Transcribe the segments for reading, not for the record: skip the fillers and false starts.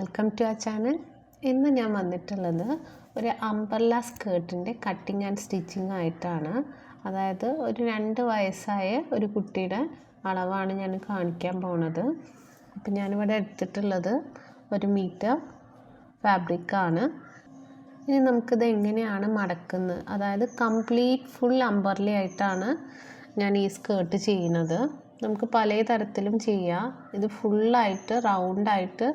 Welcome to our channel. ഇന്ന് ഞാൻ വന്നിട്ടുള്ളത് ഒരു അംബ്രല്ല സ്കേർട്ടിൻ്റെ കട്ടിങ് ആൻഡ് സ്റ്റിച്ചിങ് ആയിട്ടാണ്. അതായത് ഒരു 2 വയസ്സായ ഒരു കുട്ടിയുടെ അളവാണ് ഞാൻ കാണിക്കാൻ പോണത്. അപ്പം ഞാനിവിടെ എടുത്തിട്ടുള്ളത് 1 മീറ്റർ ഫാബ്രിക്കാണ്. ഇനി നമുക്കിത് എങ്ങനെയാണ് മടക്കുന്നത്, അതായത് കംപ്ലീറ്റ് ഫുൾ അംബ്രല്ല ആയിട്ടാണ് ഞാൻ ഈ സ്കേർട്ട് ചെയ്യുന്നത്. നമുക്ക് പല തരത്തിലും ചെയ്യാം. ഇത് ഫുള്ളായിട്ട് റൗണ്ടായിട്ട്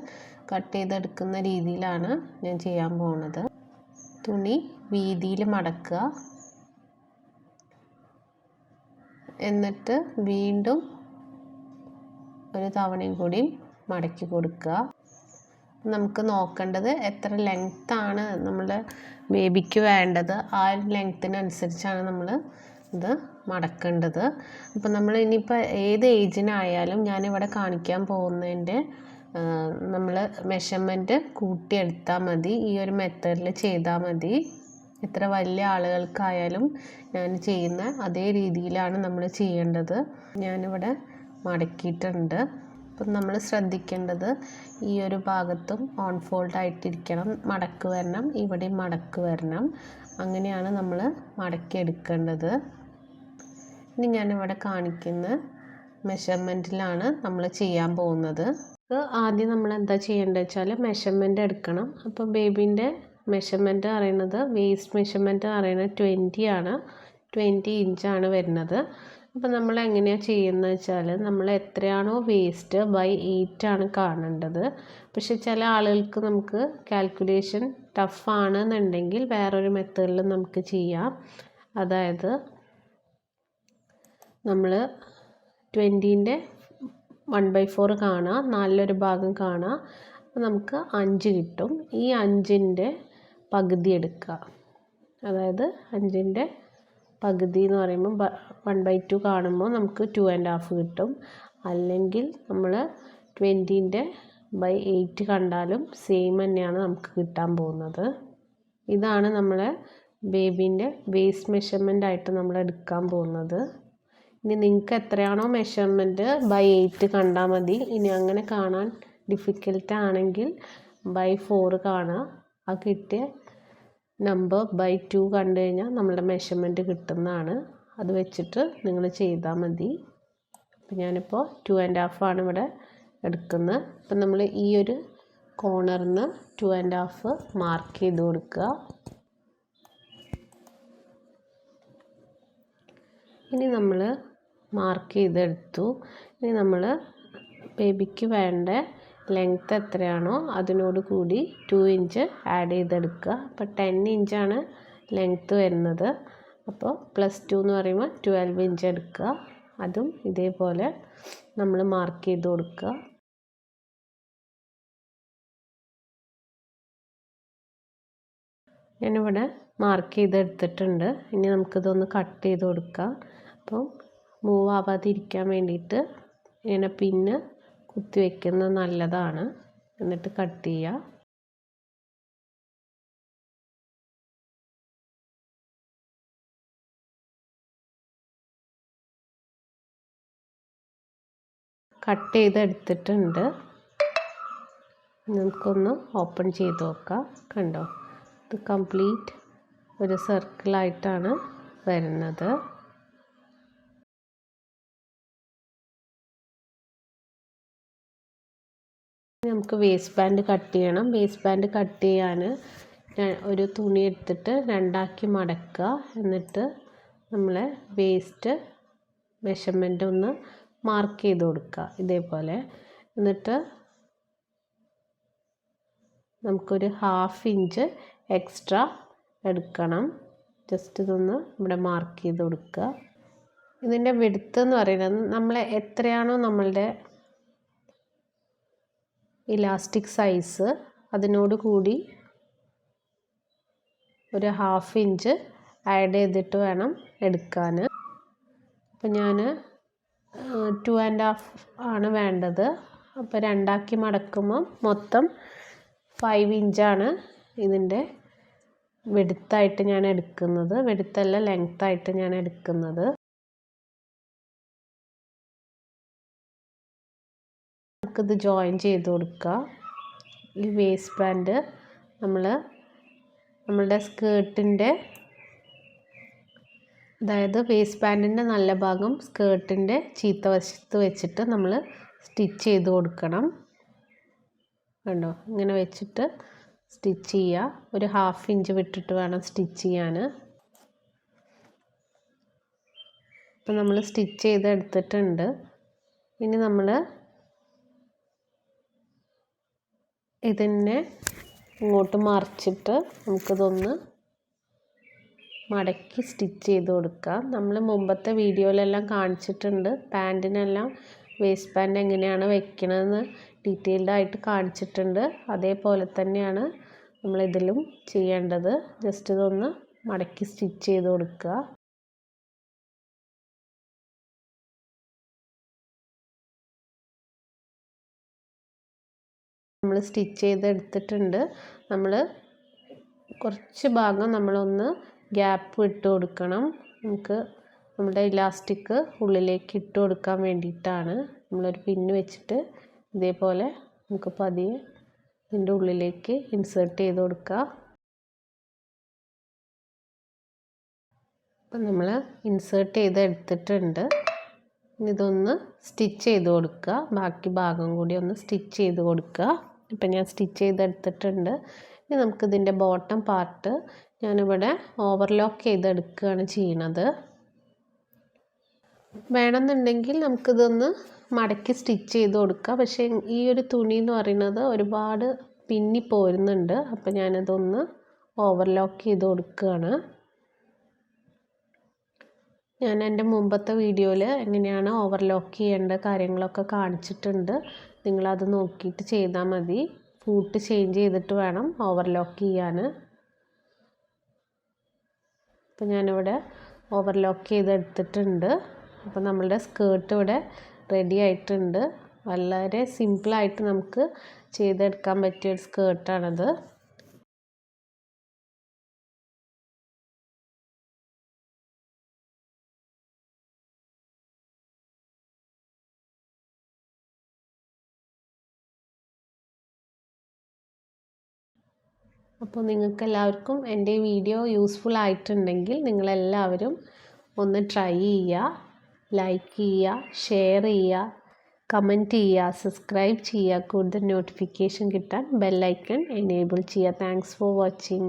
കട്ട് ചെയ്തെടുക്കുന്ന രീതിയിലാണ് ഞാൻ ചെയ്യാൻ പോകുന്നത്. തുണി വീതിയിൽ മടക്കുക, എന്നിട്ട് വീണ്ടും ഒരു തവണയും കൂടി മടക്കി കൊടുക്കുക. നമുക്ക് നോക്കേണ്ടത് എത്ര ലെങ്ത്താണ് നമ്മുടെ ബേബിക്ക് വേണ്ടത്, ആ ഒരു ലെങ്ത്തിനനുസരിച്ചാണ് നമ്മൾ ഇത് മടക്കേണ്ടത്. അപ്പോൾ നമ്മൾ ഇനിയിപ്പോൾ ഏത് ഏജിനായാലും ഞാനിവിടെ കാണിക്കാൻ പോകുന്നതിൻ്റെ നമ്മൾ മെഷർമെൻറ്റ് കൂട്ടിയെടുത്താൽ മതി. ഈ ഒരു മെത്തേഡിൽ ചെയ്താൽ മതി. എത്ര വലിയ ആളുകൾക്കായാലും ഞാൻ ചെയ്യുന്ന അതേ രീതിയിലാണ് നമ്മൾ ചെയ്യേണ്ടത്. ഞാനിവിടെ മടക്കിയിട്ടുണ്ട്. അപ്പം നമ്മൾ ശ്രദ്ധിക്കേണ്ടത് ഈ ഒരു ഭാഗത്തും ഓൺ ഫോൾഡ് ആയിട്ടിരിക്കണം, മടക്ക് വരണം, ഇവിടെയും മടക്ക് വരണം. അങ്ങനെയാണ് നമ്മൾ മടക്കിയെടുക്കേണ്ടത്. ഇനി ഞാനിവിടെ കാണിക്കുന്ന മെഷർമെൻറ്റിലാണ് നമ്മൾ ചെയ്യാൻ പോകുന്നത്. ആദ്യം നമ്മൾ എന്താ ചെയ്യേണ്ടത് വെച്ചാൽ മെഷർമെൻറ്റ് എടുക്കണം. അപ്പോൾ ബേബീൻ്റെ മെഷർമെൻറ്റ് പറയുന്നത്, വേസ്റ്റ് മെഷർമെൻറ്റ് പറയുന്നത് 20 ആണ്, 20 ഇഞ്ചാണ് വരുന്നത്. അപ്പോൾ നമ്മൾ എങ്ങനെയാണ് ചെയ്യുന്നത് വെച്ചാൽ, നമ്മൾ എത്രയാണോ വേസ്റ്റ് ബൈ 8 ആണ് കാണേണ്ടത്. പക്ഷെ ചില ആളുകൾക്ക് നമുക്ക് കാൽക്കുലേഷൻ ടഫാണെന്നുണ്ടെങ്കിൽ വേറൊരു മെത്തേഡിൽ നമുക്ക് ചെയ്യാം. അതായത് നമ്മൾ 20ൻ്റെ 1/4 കാണുക, 4 ഭാഗം കാണുക. അപ്പോൾ നമുക്ക് 5 കിട്ടും. ഈ 5ൻ്റെ പകുതി എടുക്കുക. അതായത് 5ൻ്റെ പകുതി എന്ന് പറയുമ്പോൾ 1/2 കാണുമ്പോൾ നമുക്ക് 2.5 കിട്ടും. അല്ലെങ്കിൽ നമ്മൾ 20ൻ്റെ ബൈ 8 കണ്ടാലും സെയിം തന്നെയാണ് നമുക്ക് കിട്ടാൻ പോകുന്നത്. ഇതാണ് നമ്മളെ ബേബീൻ്റെ വേസ്റ്റ് മെഷർമെൻ്റ് ആയിട്ട് നമ്മൾ എടുക്കാൻ പോകുന്നത്. ഇനി നിങ്ങൾക്ക് എത്രയാണോ മെഷർമെൻറ്റ് ബൈ 8 കണ്ടാൽ മതി. ഇനി അങ്ങനെ കാണാൻ ഡിഫിക്കൽട്ട് ആണെങ്കിൽ ബൈ 4 കാണുക. ആ കിട്ടിയ നമ്പർ ബൈ 2 കണ്ടു കഴിഞ്ഞാൽ നമ്മളുടെ മെഷർമെൻറ്റ് കിട്ടുന്നതാണ്. അത് വെച്ചിട്ട് നിങ്ങൾ ചെയ്താൽ മതി. അപ്പം ഞാനിപ്പോൾ 2.5 ആണ് ഇവിടെ എടുക്കുന്നത്. അപ്പം നമ്മൾ ഈ ഒരു കോർണറിൽ നിന്ന് 2.5 മാർക്ക് ചെയ്ത് കൊടുക്കുക. ഇനി നമ്മൾ മാർക്ക് ചെയ്തെടുത്തു. ഇനി നമ്മൾ ബേബിക്ക് വേണ്ട ലെങ്ത്ത് എത്രയാണോ അതിനോട് കൂടി 2 ഇഞ്ച് ആഡ് ചെയ്തെടുക്കുക. അപ്പോൾ 10 ഇഞ്ചാണ് ലെങ്ത്ത് വരുന്നത്. അപ്പോൾ +2 എന്ന് പറയുമ്പോൾ 12 ഇഞ്ച് എടുക്കുക. അതും ഇതേപോലെ നമ്മൾ മാർക്ക് ചെയ്ത് കൊടുക്കുക. ഞാനിവിടെ മാർക്ക് ചെയ്തെടുത്തിട്ടുണ്ട്. ഇനി നമുക്കിതൊന്ന് കട്ട് ചെയ്ത് കൊടുക്കാം. അപ്പം മൂവ് ആവാതിരിക്കാൻ വേണ്ടിയിട്ട് ഇങ്ങനെ പിന്ന് കുത്തി വയ്ക്കുന്നത് നല്ലതാണ്. എന്നിട്ട് കട്ട് ചെയ്യുക. കട്ട് ചെയ്തെടുത്തിട്ടുണ്ട്. നമുക്കൊന്ന് ഓപ്പൺ ചെയ്ത് നോക്കാം. കണ്ടോ, ഇത് കംപ്ലീറ്റ് ഒരു സർക്കിളായിട്ടാണ് വരുന്നത്. നമുക്ക് വേസ്റ്റ് ബാൻഡ് കട്ട് ചെയ്യണം. വേസ്റ്റ് ബാൻഡ് കട്ട് ചെയ്യാൻ ഒരു തുണി എടുത്തിട്ട് 2ആക്കി മടക്കുക. എന്നിട്ട് നമ്മളെ വേസ്റ്റ് മെഷർമെൻ്റ് ഒന്ന് മാർക്ക് ചെയ്ത് കൊടുക്കുക ഇതേപോലെ. എന്നിട്ട് നമുക്കൊരു 1/2 ഇഞ്ച് എക്സ്ട്രാ എടുക്കണം. ജസ്റ്റ് ഇതൊന്ന് ഇവിടെ മാർക്ക് ചെയ്ത് കൊടുക്കുക. ഇതിൻ്റെ വിഡ്ത്ത് എന്ന് പറയുന്നത് നമ്മൾ എത്രയാണോ നമ്മളുടെ ഇലാസ്റ്റിക് സൈസ് അതിനോട് കൂടി ഒരു 1/2 ഇഞ്ച് ആഡ് ചെയ്തിട്ട് വേണം എടുക്കാൻ. അപ്പം ഞാൻ 2.5 ആണ് വേണ്ടത്. അപ്പോൾ 2ആക്കി മടക്കുമ്പോൾ മൊത്തം 5 ഇഞ്ചാണ് ഇതിൻ്റെ വിഡ്ത്തായിട്ട് ഞാൻ എടുക്കുന്നത്. വിഡ്ത്തല്ല, ലെങ്ത്തായിട്ട് ഞാൻ എടുക്കുന്നത്. നമുക്കിത് ജോയിൻ ചെയ്ത് കൊടുക്കുക. ഈ വേസ്റ്റ് ബാൻഡ് നമ്മളുടെ സ്കേർട്ടിൻ്റെ, അതായത് വേസ്റ്റ് ബാൻഡിൻ്റെ നല്ല ഭാഗം സ്കേർട്ടിൻ്റെ ചീത്ത വശത്ത് വെച്ചിട്ട് നമ്മൾ സ്റ്റിച്ച് ചെയ്ത് കൊടുക്കണം. കണ്ടോ, ഇങ്ങനെ വെച്ചിട്ട് സ്റ്റിച്ച് ചെയ്യുക. ഒരു 1/2 ഇഞ്ച് വിട്ടിട്ട് വേണം സ്റ്റിച്ച് ചെയ്യാൻ. ഇപ്പം നമ്മൾ സ്റ്റിച്ച് ചെയ്തെടുത്തിട്ടുണ്ട്. ഇനി നമ്മൾ ഇതിനെ ഇങ്ങോട്ട് മറിച്ചിട്ട് നമുക്കിതൊന്ന് മടക്കി സ്റ്റിച്ച് ചെയ്ത് കൊടുക്കാം. നമ്മൾ മുമ്പത്തെ വീഡിയോയിലെല്ലാം കാണിച്ചിട്ടുണ്ട്. പാൻറ്റിനെല്ലാം വേസ്റ്റ് ബാൻഡ് എങ്ങനെയാണ് വെക്കണതെന്ന് ഡീറ്റെയിൽഡ് ആയിട്ട് കാണിച്ചിട്ടുണ്ട്. അതേപോലെ തന്നെയാണ് നമ്മളിതിലും ചെയ്യേണ്ടത്. ജസ്റ്റ് ഇതൊന്ന് മടക്കി സ്റ്റിച്ച് ചെയ്ത് കൊടുക്കുക. നമ്മൾ സ്റ്റിച്ച് ചെയ്തെടുത്തിട്ടുണ്ട്. നമ്മൾ കുറച്ച് ഭാഗം നമ്മളൊന്ന് ഗ്യാപ്പ് ഇട്ട് കൊടുക്കണം. നമുക്ക് നമ്മുടെ ഇലാസ്റ്റിക് ഉള്ളിലേക്ക് ഇട്ട് കൊടുക്കാൻ വേണ്ടിയിട്ടാണ്. നമ്മളൊരു പിന്ന് വെച്ചിട്ട് ഇതേപോലെ നമുക്ക് പതിയെ ഇതിൻ്റെ ഉള്ളിലേക്ക് ഇൻസേർട്ട് ചെയ്ത് കൊടുക്കുക. അപ്പം നമ്മൾ ഇൻസേർട്ട് ചെയ്തെടുത്തിട്ടുണ്ട്. ഇതൊന്ന് സ്റ്റിച്ച് ചെയ്ത് കൊടുക്കുക. ബാക്കി ഭാഗം കൂടി ഒന്ന് സ്റ്റിച്ച് ചെയ്ത് കൊടുക്കുക. ഇപ്പം ഞാൻ സ്റ്റിച്ച് ചെയ്തെടുത്തിട്ടുണ്ട്. ഇനി നമുക്കിതിൻ്റെ ബോട്ടം പാർട്ട് ഞാനിവിടെ ഓവർലോക്ക് ചെയ്തെടുക്കുകയാണ് ചെയ്യണത്. വേണമെന്നുണ്ടെങ്കിൽ നമുക്കിതൊന്ന് മടക്കി സ്റ്റിച്ച് ചെയ്ത് കൊടുക്കുക. പക്ഷേ ഈ ഒരു തുണി എന്ന് പറയുന്നത് ഒരുപാട് പിന്നി പോരുന്നുണ്ട്. അപ്പം ഞാനതൊന്ന് ഓവർലോക്ക് ചെയ്ത് കൊടുക്കുകയാണ്. ഞാൻ എൻ്റെ മുമ്പത്തെ വീഡിയോയിൽ എങ്ങനെയാണ് ഓവർലോക്ക് ചെയ്യേണ്ട കാര്യങ്ങളൊക്കെ കാണിച്ചിട്ടുണ്ട്. നിങ്ങളത് നോക്കിയിട്ട് ചെയ്താൽ മതി. ഫൂട്ട് ചേഞ്ച് ചെയ്തിട്ട് വേണം ഓവർലോക്ക് ചെയ്യാൻ. അപ്പോൾ ഞാനിവിടെ ഓവർലോക്ക് ചെയ്തെടുത്തിട്ടുണ്ട്. അപ്പോൾ നമ്മളുടെ സ്കേർട്ട് ഇവിടെ റെഡി ആയിട്ടുണ്ട്. വളരെ സിമ്പിളായിട്ട് നമുക്ക് ചെയ്തെടുക്കാൻ പറ്റിയൊരു സ്കേർട്ടാണത്. അപ്പോൾ നിങ്ങൾക്ക് എല്ലാവർക്കും എൻ്റെ ഈ വീഡിയോ യൂസ്ഫുൾ ആയിട്ടുണ്ടെങ്കിൽ നിങ്ങളെല്ലാവരും ഒന്ന് ട്രൈ ചെയ്യുക, ലൈക്ക് ചെയ്യുക, ഷെയർ ചെയ്യുക, കമൻറ്റ് ചെയ്യുക, സബ്സ്ക്രൈബ് ചെയ്യുക. കൂടുതൽ നോട്ടിഫിക്കേഷൻ കിട്ടാൻ ബെൽ ഐക്കൺ എനേബിൾ ചെയ്യുക. Thanks for watching.